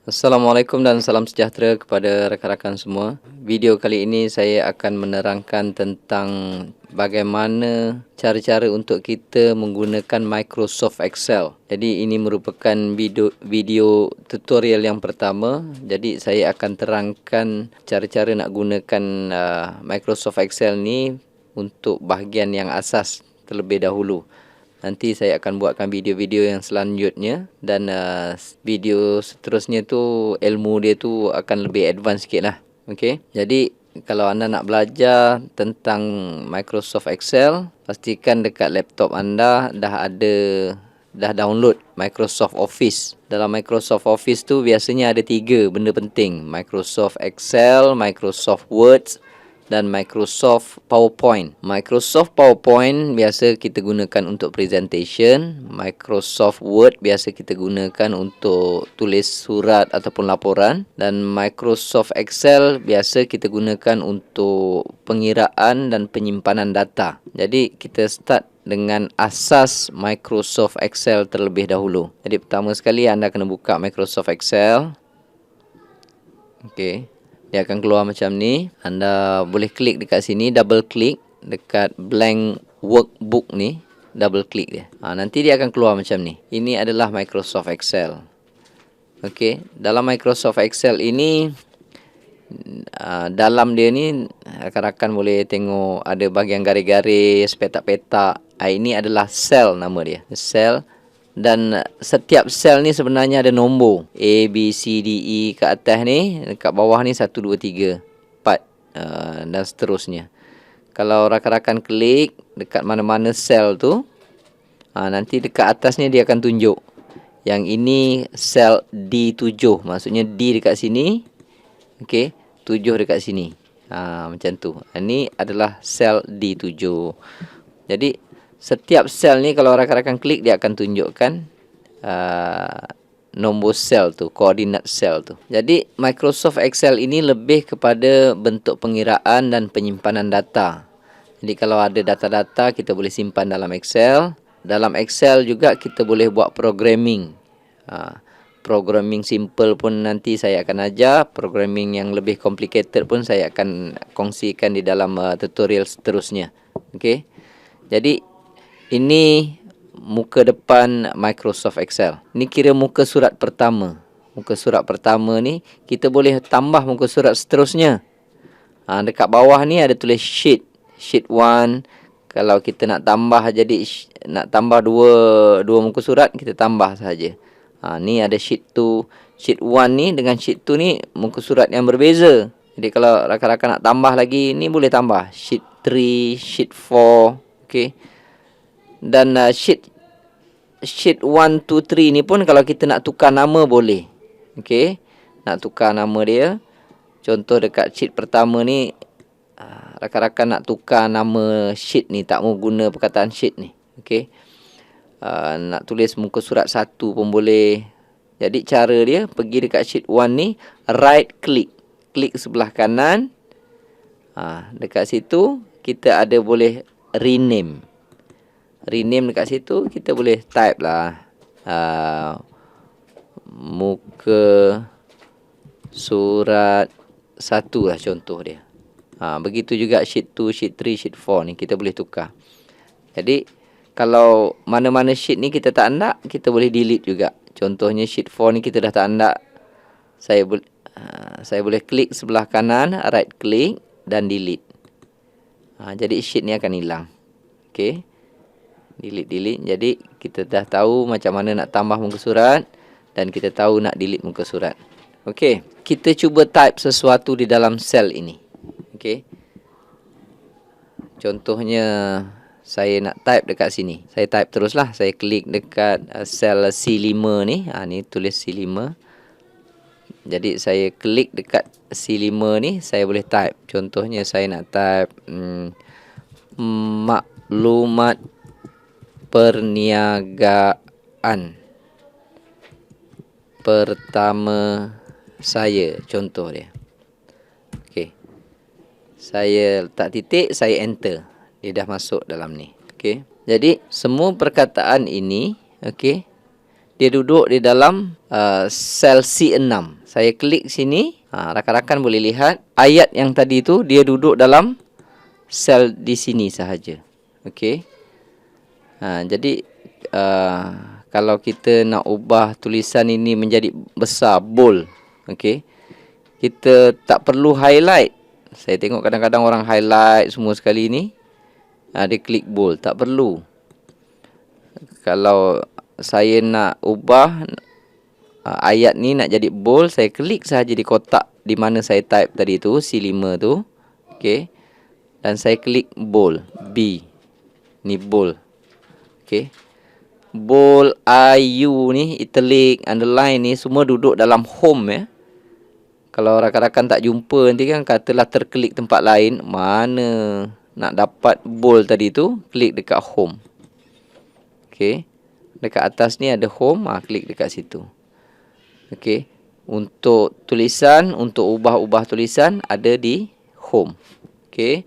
Assalamualaikum dan salam sejahtera kepada rakan-rakan semua. Video kali ini saya akan menerangkan tentang bagaimana cara-cara untuk kita menggunakan Microsoft Excel. Jadi ini merupakan video tutorial yang pertama. Jadi saya akan terangkan cara-cara nak gunakan Microsoft Excel ni untuk bahagian yang asas terlebih dahulu. Nanti saya akan buatkan video-video yang selanjutnya dan video seterusnya tu ilmu dia tu akan lebih advance sikit lah. Okey. Jadi kalau anda nak belajar tentang Microsoft Excel, pastikan dekat laptop anda dah download Microsoft Office. Dalam Microsoft Office tu biasanya ada 3 benda penting. Microsoft Excel, Microsoft Word dan Microsoft PowerPoint. Microsoft PowerPoint biasa kita gunakan untuk presentation. Microsoft Word biasa kita gunakan untuk tulis surat ataupun laporan. Dan Microsoft Excel biasa kita gunakan untuk pengiraan dan penyimpanan data. Jadi kita start dengan asas Microsoft Excel terlebih dahulu. Jadi pertama sekali anda kena buka Microsoft Excel. Okey. Dia akan keluar macam ni. Anda boleh klik dekat sini, double klik dekat blank workbook ni, double klik dia. Nanti dia akan keluar macam ni. Ini adalah Microsoft Excel. Okey, dalam Microsoft Excel ini dalam dia ni rakan-rakan boleh tengok ada bahagian garis-garis, petak-petak. Ini adalah cell nama dia. Cell. Dan setiap sel ni sebenarnya ada nombor A, B, C, D, E kat atas ni. Dekat bawah ni 1, 2, 3, 4 dan seterusnya. Kalau rakan-rakan klik dekat mana-mana sel tu, nanti dekat atasnya dia akan tunjuk yang ini sel D7. Maksudnya D dekat sini, okey, 7 dekat sini. Macam tu. Ini adalah sel D7. Jadi setiap sel ni kalau rakan-rakan klik dia akan tunjukkan nombor sel tu, koordinat sel tu. Jadi Microsoft Excel ini lebih kepada bentuk pengiraan dan penyimpanan data. Jadi kalau ada data-data kita boleh simpan dalam Excel. Dalam Excel juga kita boleh buat programming. Programming simple pun nanti saya akan ajar. Programming yang lebih complicated pun saya akan kongsikan di dalam tutorial seterusnya. Okey. Jadi ini muka depan Microsoft Excel. Ini kira muka surat pertama. Muka surat pertama ni kita boleh tambah muka surat seterusnya. Dekat bawah ni ada tulis sheet. Sheet 1. Kalau kita nak tambah jadi nak tambah dua muka surat, kita tambah saja. Ni ada sheet 2. Sheet 1 ni dengan sheet 2 ni muka surat yang berbeza. Jadi kalau rakan-rakan nak tambah lagi, ni boleh tambah. Sheet 3, sheet 4. Okey. Dan sheet 1, 2, 3 ni pun kalau kita nak tukar nama boleh. Okey. Nak tukar nama dia. Contoh dekat sheet pertama ni, rakan-rakan nak tukar nama sheet ni, tak mau guna perkataan sheet ni. Okey. Nak tulis muka surat 1 pun boleh. Jadi cara dia, pergi dekat sheet 1 ni, right click. Klik sebelah kanan. Dekat situ kita ada boleh rename. Rename dekat situ kita boleh type lah muka surat 1 lah contoh dia. Begitu juga sheet 2, sheet 3, sheet 4 ni kita boleh tukar. Jadi kalau mana-mana sheet ni kita tak nak, kita boleh delete juga. Contohnya sheet 4 ni kita dah tak nak. Saya boleh klik sebelah kanan, right click dan delete. Jadi sheet ni akan hilang. Okey. Delete. Jadi kita dah tahu macam mana nak tambah muka surat dan kita tahu nak delete muka surat. Okey, kita cuba type sesuatu di dalam sel ini. Okey. Contohnya saya nak type dekat sini. Saya type teruslah. Saya klik dekat sel C5 ni. Ni tulis C5. Jadi saya klik dekat C5 ni, saya boleh type. Contohnya saya nak type maklumat perniagaan pertama saya, contoh dia. Okey. Saya letak titik, saya enter. Dia dah masuk dalam ni. Okey. Jadi semua perkataan ini, okey, dia duduk di dalam sel C6. Saya klik sini, rakan-rakan boleh lihat ayat yang tadi tu dia duduk dalam sel di sini sahaja. Okey. Jadi kalau kita nak ubah tulisan ini menjadi besar, bold, okey, kita tak perlu highlight. Saya tengok kadang-kadang orang highlight semua sekali ni, dia klik bold, tak perlu. Kalau saya nak ubah ayat ni nak jadi bold, saya klik sahaja di kotak di mana saya type tadi tu, C5 tu. Okey. Dan saya klik bold, B. Ni bold. Okey. Bold, IU ni, italic, underline ni semua duduk dalam home ya. Kalau rakan-rakan tak jumpa nanti kan katalah terklik tempat lain, mana nak dapat bold tadi tu, klik dekat home. Okey. Dekat atas ni ada home, klik dekat situ. Okey. Untuk tulisan, untuk ubah-ubah tulisan ada di home. Okey.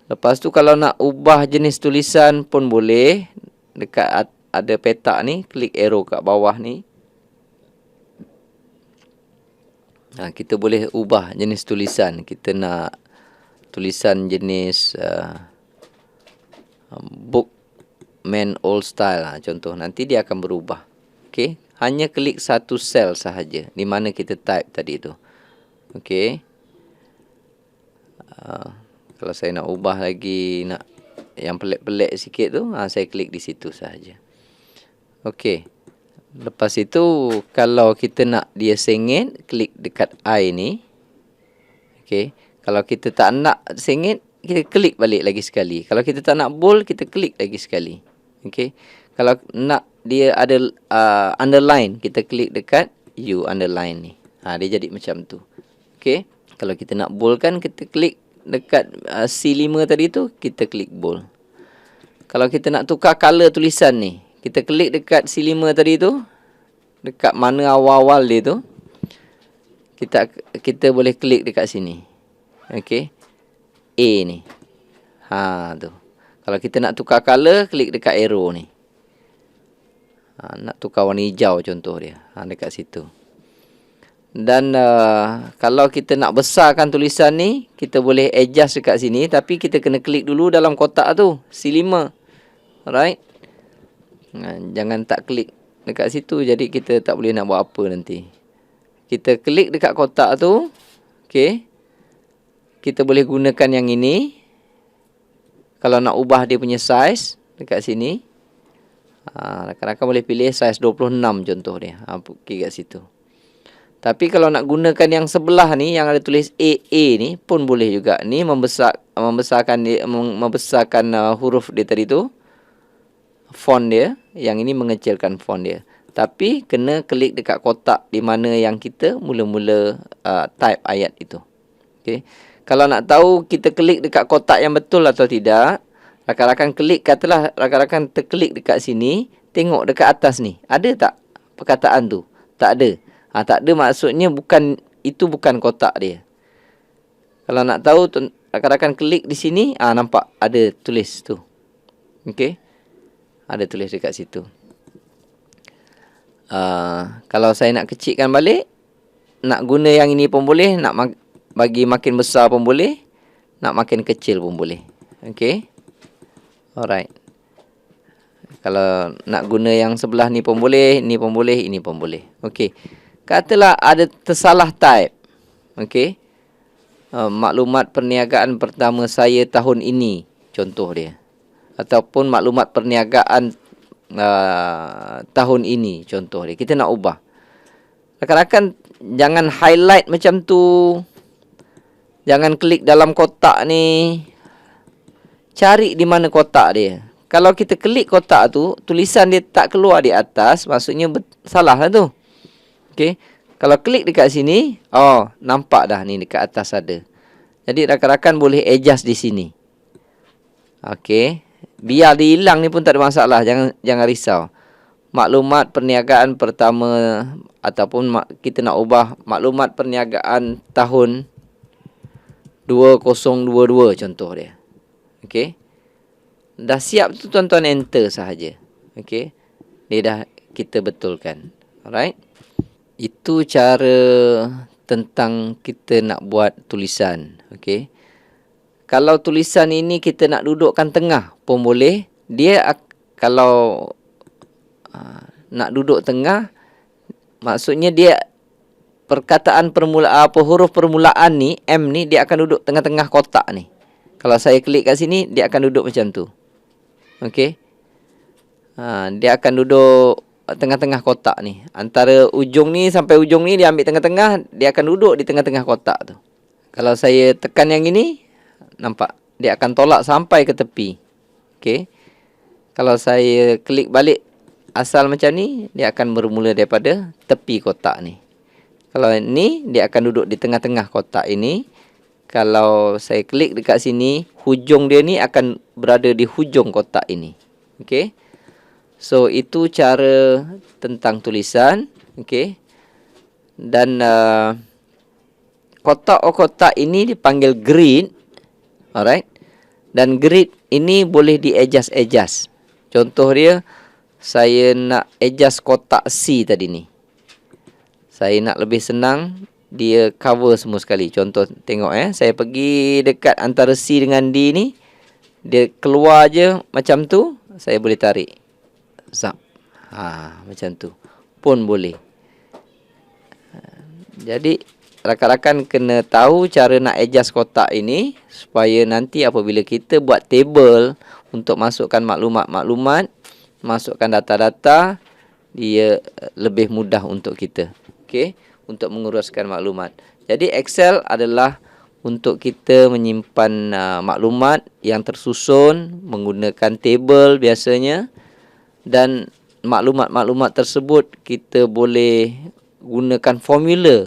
Lepas tu kalau nak ubah jenis tulisan pun boleh. Dekat ada petak ni, klik arrow kat bawah ni. Kita boleh ubah jenis tulisan. Kita nak tulisan jenis book man old style contoh, nanti dia akan berubah. Okey, hanya klik satu sel sahaja di mana kita type tadi tu. Okey. Kalau saya nak ubah lagi, nak yang pelik-pelik sikit tu, saya klik di situ sahaja. Okey. Lepas itu kalau kita nak dia sengit, klik dekat I ni. Okey. Kalau kita tak nak sengit, kita klik balik lagi sekali. Kalau kita tak nak bold, kita klik lagi sekali. Okey. Kalau nak dia ada underline, kita klik dekat U underline ni. Dia jadi macam tu. Okey. Kalau kita nak bold kan, kita klik dekat C5 tadi tu, kita klik bold. Kalau kita nak tukar color tulisan ni, kita klik dekat C5 tadi tu, dekat mana awal-awal dia tu, kita boleh klik dekat sini. Okey. A ni. Tu. Kalau kita nak tukar color, klik dekat arrow ni. Nak tukar warna hijau contoh dia. Dekat situ. Dan kalau kita nak besarkan tulisan ni, kita boleh adjust dekat sini. Tapi kita kena klik dulu dalam kotak tu, C5. Alright. Jangan tak klik dekat situ. Jadi kita tak boleh nak buat apa nanti. Kita klik dekat kotak tu. Okay. Kita boleh gunakan yang ini. Kalau nak ubah dia punya size, dekat sini. Rakan-rakan boleh pilih size 26 contoh dia. Pergi kat situ. Tapi kalau nak gunakan yang sebelah ni, yang ada tulis AA ni, pun boleh juga. Ni membesarkan huruf dia tadi tu. Font dia. Yang ini mengecilkan font dia. Tapi kena klik dekat kotak di mana yang kita mula-mula type ayat itu. Okay. Kalau nak tahu kita klik dekat kotak yang betul atau tidak, rakan-rakan klik, katalah rakan-rakan terklik dekat sini, tengok dekat atas ni, ada tak perkataan tu? Tak ada. Tak ada maksudnya itu bukan kotak dia. Kalau nak tahu, rakan-rakan klik di sini, nampak ada tulis tu. Okey. Ada tulis dekat situ. Kalau saya nak kecilkan balik, nak guna yang ini pun boleh, nak bagi makin besar pun boleh, nak makin kecil pun boleh. Okey. Alright. Kalau nak guna yang sebelah ni pun boleh, ni pun boleh, ini pun boleh. Okey. Katalah ada tersalah type. Okey. Maklumat perniagaan pertama saya tahun ini, contoh dia. Ataupun maklumat perniagaan tahun ini, contoh dia. Kita nak ubah. Rakan-rakan jangan highlight macam tu. Jangan klik dalam kotak ni. Cari di mana kotak dia. Kalau kita klik kotak tu, tulisan dia tak keluar di atas, maksudnya salah lah tu. Okey. Kalau klik dekat sini, nampak dah ni dekat atas ada. Jadi rakan-rakan boleh adjust di sini. Okey. Biar dia hilang ni pun tak ada masalah, jangan risau. Maklumat perniagaan pertama ataupun kita nak ubah maklumat perniagaan tahun 2022 contoh dia. Okey. Dah siap tu tuan-tuan enter sahaja. Okey. Dia dah kita betulkan. Alright. Itu cara tentang kita nak buat tulisan. Okey. Kalau tulisan ini kita nak dudukkan tengah pun boleh. Kalau nak duduk tengah, maksudnya dia perkataan huruf permulaan ni, M ni, dia akan duduk tengah-tengah kotak ni. Kalau saya klik kat sini, dia akan duduk macam tu. Okey. Dia akan duduk tengah-tengah kotak ni. Antara ujung ni sampai ujung ni dia ambil tengah-tengah, dia akan duduk di tengah-tengah kotak tu. Kalau saya tekan yang ini, nampak dia akan tolak sampai ke tepi. Okey. Kalau saya klik balik asal macam ni, dia akan bermula daripada tepi kotak ni. Kalau ni, dia akan duduk di tengah-tengah kotak ini. Kalau saya klik dekat sini, hujung dia ni akan berada di hujung kotak ini. Okey. So, itu cara tentang tulisan. Okey. Dan kotak-kotak ini dipanggil grid. Alright. Dan grid ini boleh di-adjust. Contoh dia, saya nak adjust kotak C tadi ni. Saya nak lebih senang, dia cover semua sekali. Contoh, tengok saya pergi dekat antara C dengan D ni, dia keluar je macam tu, saya boleh tarik. Zap. Macam tu pun boleh. Jadi, rakan-rakan kena tahu cara nak adjust kotak ini, supaya nanti apabila kita buat table untuk masukkan maklumat-maklumat, masukkan data-data, dia lebih mudah untuk kita. Okey, untuk menguruskan maklumat. Jadi Excel adalah untuk kita menyimpan maklumat yang tersusun menggunakan table biasanya, dan maklumat-maklumat tersebut kita boleh gunakan formula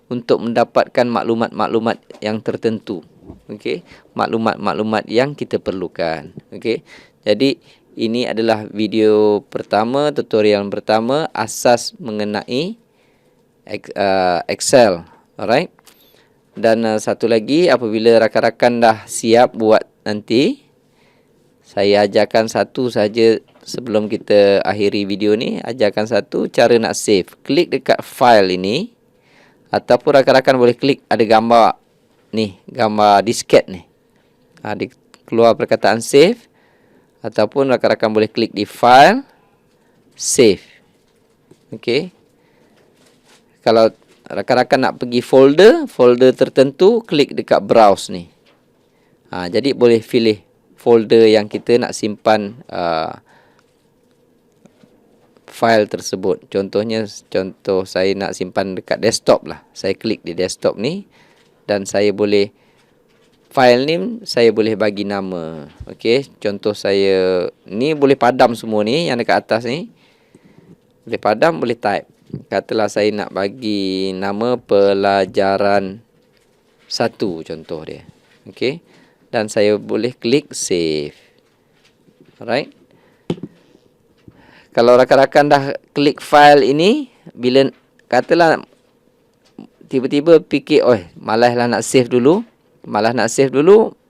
untuk mendapatkan maklumat-maklumat yang tertentu. Okey, maklumat-maklumat yang kita perlukan. Okey. Jadi ini adalah video pertama, tutorial pertama asas mengenai Excel. Alright. Dan satu lagi, apabila rakan-rakan dah siap buat nanti, saya ajarkan satu saja sebelum kita akhiri video ni. Ajarkan satu cara nak save. Klik dekat file ini, ataupun rakan-rakan boleh klik ada gambar ni, gambar disket ni. Keluar perkataan save, ataupun rakan-rakan boleh klik di file, save. Okey. Kalau rakan-rakan nak pergi folder tertentu, klik dekat browse ni. Jadi boleh pilih folder yang kita nak simpan file tersebut. Contoh saya nak simpan dekat desktop lah. Saya klik di desktop ni, dan saya boleh file name, saya boleh bagi nama. Okey, contoh saya ni boleh padam semua ni yang dekat atas ni. Boleh padam, boleh type. Katalah saya nak bagi nama pelajaran 1 contoh dia. Okey. Dan saya boleh klik save. Alright. Kalau rakan-rakan dah klik file ini, bila katalah tiba-tiba fikir, malaslah nak save dulu.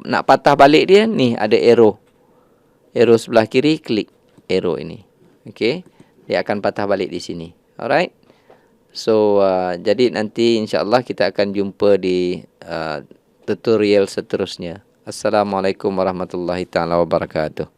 Nak patah balik dia, ni ada arrow. Arrow sebelah kiri, klik arrow ini. Okey. Dia akan patah balik di sini. Alright. So, jadi nanti insya-Allah kita akan jumpa di tutorial seterusnya. Assalamualaikum warahmatullahi taala wabarakatuh.